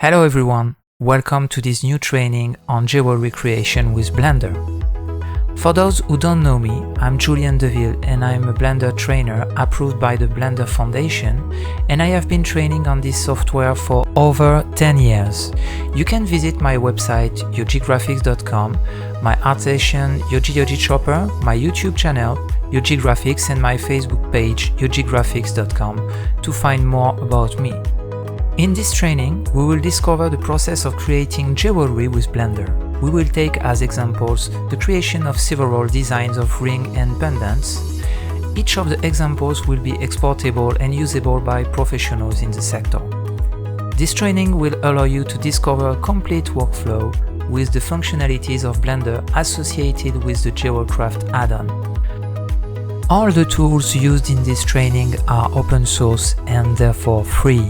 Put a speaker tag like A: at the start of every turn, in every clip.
A: Hello everyone, welcome to this new training on jewelry creation with Blender. For those who don't know me, I'm Julien Deville and I'm a Blender trainer approved by the Blender Foundation, and I have been training on this software for over 10 years. You can visit my website yogigraphics.com, my art session Yogi Chopper, my YouTube channel Yogi Graphics and my Facebook page yogigraphics.com to find more about me. In this training, we will discover the process of creating jewelry with Blender. We will take as examples the creation of several designs of ring and pendants. Each of the examples will be exportable and usable by professionals in the sector. This training will allow you to discover a complete workflow with the functionalities of Blender associated with the Jewelcraft add-on. All the tools used in this training are open source and therefore free.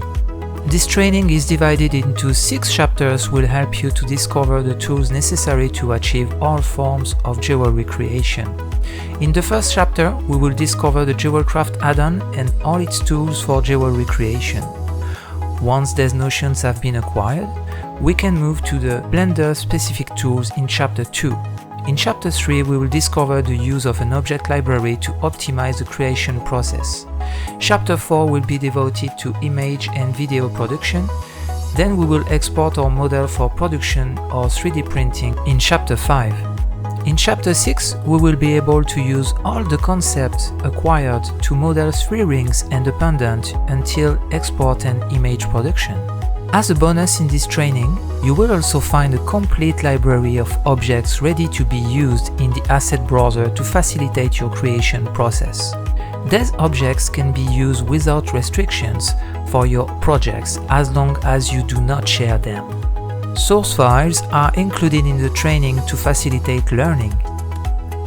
A: This training is divided into 6 chapters will help you to discover the tools necessary to achieve all forms of jewelry creation. In the first chapter, we will discover the Jewelcraft add-on and all its tools for jewelry creation. Once these notions have been acquired, we can move to the Blender-specific tools in Chapter 2. In Chapter 3, we will discover the use of an object library to optimize the creation process. Chapter 4 will be devoted to image and video production. Then we will export our model for production or 3D printing in Chapter 5. In Chapter 6, we will be able to use all the concepts acquired to model 3 rings and a pendant until export and image production. As a bonus in this training, you will also find a complete library of objects ready to be used in the asset browser to facilitate your creation process. These objects can be used without restrictions for your projects as long as you do not share them. Source files are included in the training to facilitate learning.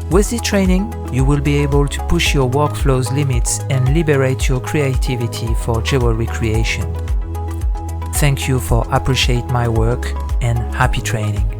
A: With this training, you will be able to push your workflow's limits and liberate your creativity for jewelry creation. Thank you for appreciating my work and happy training.